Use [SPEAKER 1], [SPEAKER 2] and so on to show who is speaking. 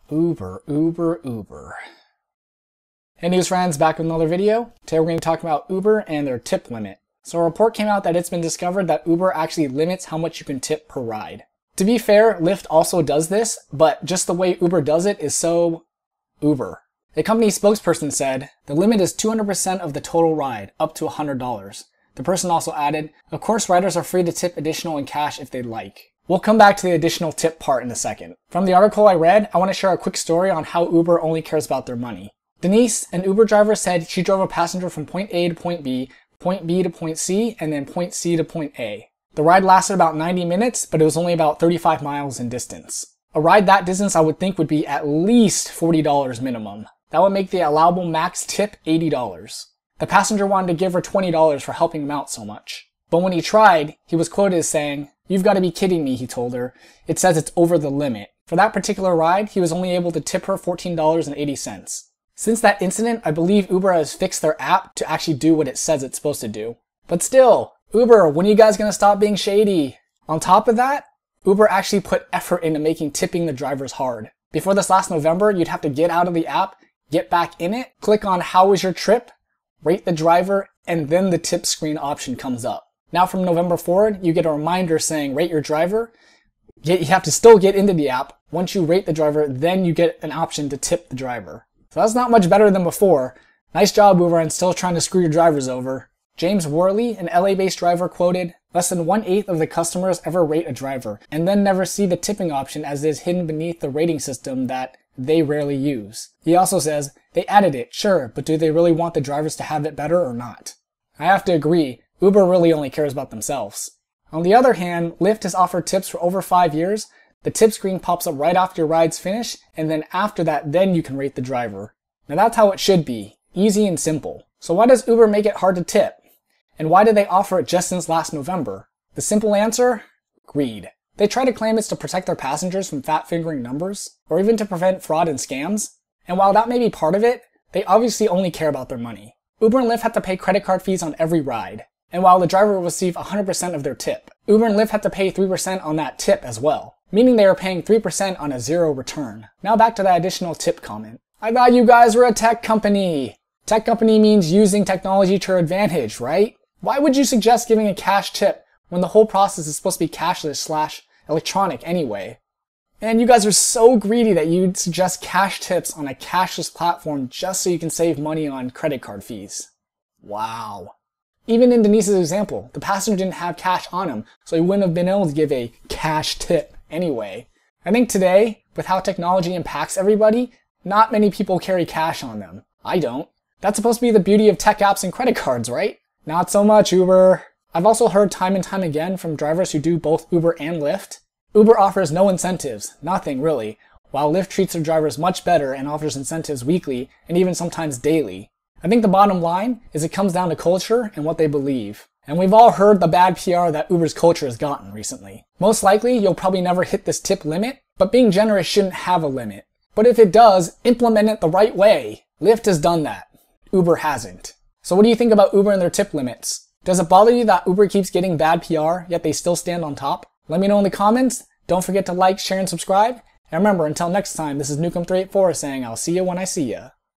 [SPEAKER 1] Uber. Hey news friends, back with another video. Today we're going to talk about Uber and their tip limit. So a report came out that it's been discovered that Uber actually limits how much you can tip per ride. To be fair, Lyft also does this, but just the way Uber does it is so Uber. The company spokesperson said, the limit is 200% of the total ride, up to $100. The person also added, of course riders are free to tip additional in cash if they'd like. We'll come back to the additional tip part in a second. From the article I read, I want to share a quick story on how Uber only cares about their money. Denise, an Uber driver, said she drove a passenger from point A to point B to point C, and then point C to point A. The ride lasted about 90 minutes, but it was only about 35 miles in distance. A ride that distance I would think would be at least $40 minimum. That would make the allowable max tip $80. The passenger wanted to give her $20 for helping him out so much. But when he tried, he was quoted as saying, "You've got to be kidding me," he told her. "It says it's over the limit." For that particular ride, he was only able to tip her $14.80. Since that incident, I believe Uber has fixed their app to actually do what it says it's supposed to do. But still, Uber, when are you guys going to stop being shady? On top of that, Uber actually put effort into making tipping the drivers hard. Before this last November, you'd have to get out of the app, get back in it, click on how was your trip, rate the driver, and then the tip screen option comes up. Now from November forward, you get a reminder saying rate your driver. You have to still get into the app. Once you rate the driver, then you get an option to tip the driver. So that's not much better than before. Nice job, Uber, and still trying to screw your drivers over. James Worley, an LA-based driver, quoted, "Less than 1/8 of the customers ever rate a driver, and then never see the tipping option as it is hidden beneath the rating system that they rarely use." He also says, "They added it, sure, but do they really want the drivers to have it better or not?" I have to agree. Uber really only cares about themselves. On the other hand, Lyft has offered tips for over 5 years. The tip screen pops up right after your ride's finished, and then after that, then you can rate the driver. Now that's how it should be. Easy and simple. So why does Uber make it hard to tip? And why did they offer it just since last November? The simple answer? Greed. They try to claim it's to protect their passengers from fat-fingering numbers, or even to prevent fraud and scams. And while that may be part of it, they obviously only care about their money. Uber and Lyft have to pay credit card fees on every ride. And while the driver will receive 100% of their tip, Uber and Lyft have to pay 3% on that tip as well, meaning they are paying 3% on a zero return. Now back to that additional tip comment. I thought you guys were a tech company. Tech company means using technology to your advantage, right? Why would you suggest giving a cash tip when the whole process is supposed to be cashless/electronic anyway? And you guys are so greedy that you'd suggest cash tips on a cashless platform just so you can save money on credit card fees. Wow. Even in Denise's example, the passenger didn't have cash on him, so he wouldn't have been able to give a cash tip anyway. I think today, with how technology impacts everybody, not many people carry cash on them. I don't. That's supposed to be the beauty of tech apps and credit cards, right? Not so much, Uber. I've also heard time and time again from drivers who do both Uber and Lyft. Uber offers no incentives, nothing really, while Lyft treats their drivers much better and offers incentives weekly and even sometimes daily. I think the bottom line is it comes down to culture and what they believe. And we've all heard the bad PR that Uber's culture has gotten recently. Most likely, you'll probably never hit this tip limit, but being generous shouldn't have a limit. But if it does, implement it the right way. Lyft has done that. Uber hasn't. So what do you think about Uber and their tip limits? Does it bother you that Uber keeps getting bad PR, yet they still stand on top? Let me know in the comments. Don't forget to like, share, and subscribe. And remember, until next time, this is Nukem384 saying I'll see you when I see ya.